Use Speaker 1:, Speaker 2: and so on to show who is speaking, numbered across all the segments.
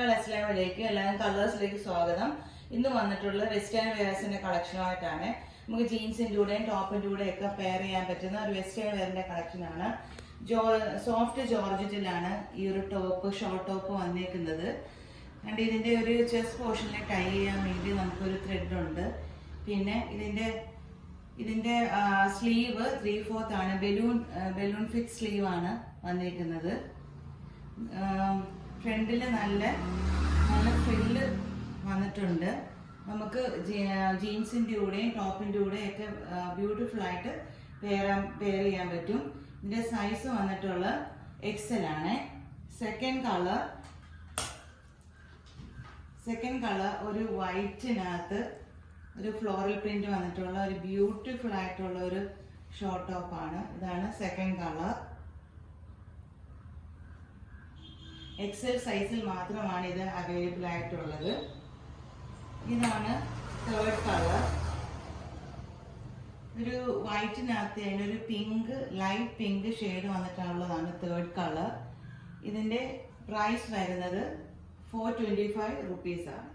Speaker 1: അസ്സലാമലൈക്കും എല്ലാവരും കളേഴ്സിലേക്ക് സ്വാഗതം. ഇന്ന് വന്നിട്ടുള്ള വെസ്റ്റേൺ വെയർസിന്റെ കളക്ഷനുമായിട്ടാണ്. നമുക്ക് ജീൻസിന്റെ കൂടെയും ടോപ്പിന്റെ കൂടെയും ഒക്കെ പെയർ ചെയ്യാൻ പറ്റുന്ന ഒരു വെസ്റ്റേൺ വെയറിന്റെ കളക്ഷനാണ്. സോഫ്റ്റ് ജോർജറ്റിലാണ് ഈ ഒരു ഷോർട്ട് ടോപ്പ് വന്നേക്കുന്നത്. ആൻഡ് ഇതിന്റെ ഒരു ചെസ്റ്റ് പോർഷനിൽ ടൈ ചെയ്യാൻ വേണ്ടി നമുക്കൊരു ത്രെഡ് ഉണ്ട്. പിന്നെ ഇതിന്റെ സ്ലീവ് 3/4 ആണ്. ബലൂൺ ഫിറ്റ് സ്ലീവ് ആണ് വന്നിരിക്കുന്നത്. ഫ്രണ്ടിൽ നല്ല ഫ്രില്ല് വന്നിട്ടുണ്ട്. നമുക്ക് ജീൻസിന്റെ കൂടെയും ടോപ്പിന്റെ കൂടെയും ഒക്കെ ബ്യൂട്ടിഫുൾ ആയിട്ട് പെയർ ചെയ്യാൻ പറ്റും. ഇതിന്റെ സൈസ് വന്നിട്ടുള്ള XL ആണ്. സെക്കൻഡ് കളർ ഒരു വൈറ്റിനകത്ത് ഒരു ഫ്ലോറൽ പ്രിന്റ് വന്നിട്ടുള്ള ഒരു ബ്യൂട്ടിഫുൾ ആയിട്ടുള്ള ഒരു ഷോർട്ട് ടോപ്പ് ആണ്. ഇതാണ് സെക്കൻഡ് കളർ. XL സൈസിൽ മാത്രമാണ് ഇത് അവൈലബിൾ ആയിട്ടുള്ളത്. ഇതാണ് തേർഡ് കളർ. ഒരു വൈറ്റിനകത്ത് ഒരു ലൈറ്റ് പിങ്ക് ഷെയ്ഡ് വന്നിട്ടുള്ളതാണ് തേർഡ് കളർ. ഇതിന്റെ പ്രൈസ് വരുന്നത് 425 റുപ്പീസ് ആണ്.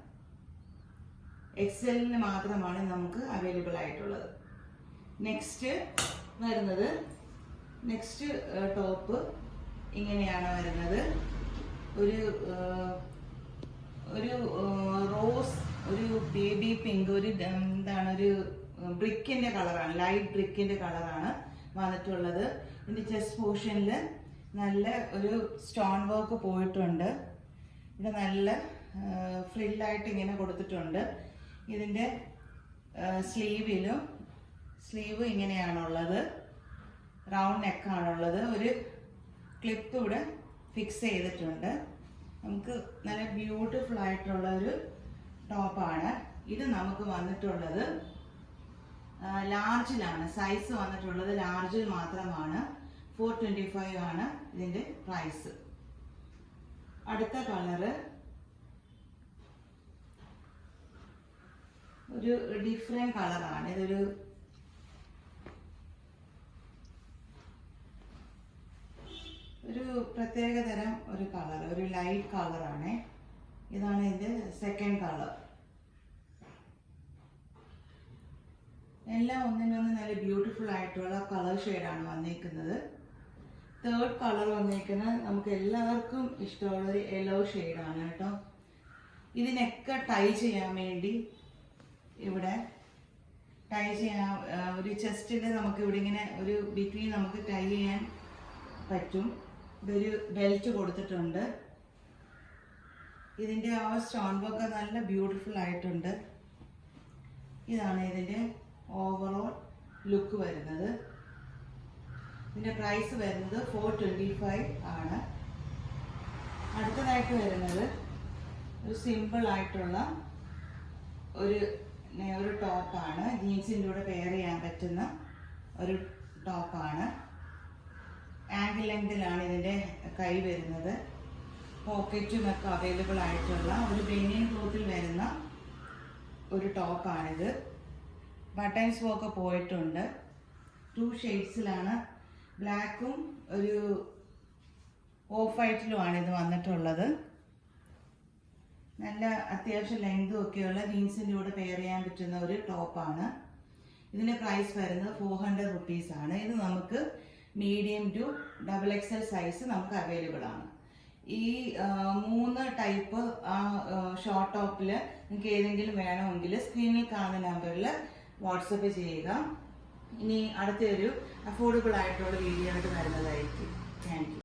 Speaker 1: XLന് മാത്രമാണ് നമുക്ക് അവൈലബിൾ ആയിട്ടുള്ളത്. നെക്സ്റ്റ് ടോപ്പ് ഇങ്ങനെയാണ് വരുന്നത്. ഒരു റോസ്, ഒരു ബേബി പിങ്ക്, ഒരു ബ്രിക്കിന്റെ കളറാണ്, ലൈറ്റ് ബ്രിക്കിന്റെ കളറാണ് വന്നിട്ടുള്ളത്. ഇതിന്റെ ചെസ്റ്റ് പോർഷനിൽ നല്ല ഒരു സ്റ്റോൺ വർക്ക് പോയിട്ടുണ്ട്. ഇവിടെ നല്ല ഫ്രില്ലായിട്ട് ഇങ്ങനെ കൊടുത്തിട്ടുണ്ട്. ഇതിന്റെ സ്ലീവ് ഇങ്ങനെയാണുള്ളത്. റൗണ്ട് നെക്കാണുള്ളത്. ഒരു ക്ലിപ്പ് ഇവിടെ ഫിക്സ് ചെയ്തിട്ടുണ്ട്. നമുക്ക് നല്ല ബ്യൂട്ടിഫുൾ ആയിട്ടുള്ള ഒരു ടോപ്പാണ്. ഇത് നമുക്ക് വന്നിട്ടുള്ളത് ലാർജിലാണ്. സൈസ് വന്നിട്ടുള്ളത് ലാർജിൽ മാത്രമാണ്. 425 ആണ് ഇതിന്റെ പ്രൈസ്. അടുത്ത കളറ് ഒരു ഡിഫറെന്റ് കളറാണ്. ഇതൊരു പ്രത്യേക തരം ഒരു കളർ, ഒരു ലൈറ്റ് കളറാണ്. ഇതാണ് ഇതിന്റെ സെക്കൻഡ് കളർ. എല്ലാം ഒന്നിനൊന്ന് നല്ല ബ്യൂട്ടിഫുൾ ആയിട്ടുള്ള കളർ ഷെയ്ഡാണ് വന്നിരിക്കുന്നത്. തേർഡ് കളർ വന്നിരിക്കുന്നത് നമുക്ക് എല്ലാവർക്കും ഇഷ്ടമുള്ള ഒരു യെല്ലോ ഷെയ്ഡാണ് കേട്ടോ. ഇതിനൊക്കെ ടൈ ചെയ്യാൻ വേണ്ടി ഇവിടെ ഒരു ചെസ്റ്റിൽ നമുക്ക് ഇവിടെ ഇങ്ങനെ ഒരു ബിറ്റ്വീൻ നമുക്ക് ടൈ ചെയ്യാൻ പറ്റും. ഇതൊരു ബെൽറ്റ് കൊടുത്തിട്ടുണ്ട്. ഇതിന്റെ ആ സ്റ്റോൺ വർക്ക് നല്ല ബ്യൂട്ടിഫുൾ ആയിട്ടുണ്ട്. ഇതാണ് ഇതിന്റെ ഓവറോൾ ലുക്ക് വരുന്നത്. ഇതിന്റെ പ്രൈസ് വരുന്നത് 425 ആണ്. അടുത്തതായിട്ട് വരുന്നത് ഒരു സിമ്പിൾ ആയിട്ടുള്ള ഒരു ടോപ്പാണ്. ജീൻസിൻ്റെ കൂടെ പെയർ ചെയ്യാൻ പറ്റുന്ന ഒരു ടോപ്പാണ്. ആങ്കിൾ ലെങ്തിലാണ് ഇതിന്റെ കൈ വരുന്നത്. പോക്കറ്റും ഒക്കെ അവൈലബിൾ ആയിട്ടുള്ള ഒരു ബനിയൻ ക്ലോത്തിൽ വരുന്ന ഒരു ടോപ്പാണിത്. ബട്ടൺസ് വർക്ക് പോയിട്ടുണ്ട്. 2 ഷെയ്ഡ്സിലാണ്. ബ്ലാക്കും ഒരു ഓഫ് വൈറ്റിലുമാണ് ഇത് വന്നിട്ടുള്ളത്. നല്ല അത്യാവശ്യം ലെങ്തും ഒക്കെയുള്ള ജീൻസിൻ്റെ കൂടെ പെയർ ചെയ്യാൻ പറ്റുന്ന ഒരു ടോപ്പാണ്. ഇതിന്റെ പ്രൈസ് വരുന്നത് 400 റുപ്പീസ് ആണ്. ഇത് നമുക്ക് മീഡിയം ടു XXL സൈസ് നമുക്ക് അവൈലബിൾ ആണ്. ഈ 3 ടൈപ്പ് ഷോർട്ട് ടോപ്പിൽ നിങ്ങൾക്ക് ഏതെങ്കിലും വേണമെങ്കിൽ സ്ക്രീനിൽ കാണുന്ന നമ്പറിൽ വാട്സപ്പ് ചെയ്യുക. ഇനി അടുത്തൊരു അഫോർഡബിൾ ആയിട്ടുള്ള വീഡിയോ ആയിട്ട് വരുന്നതായിരിക്കും. Thank you.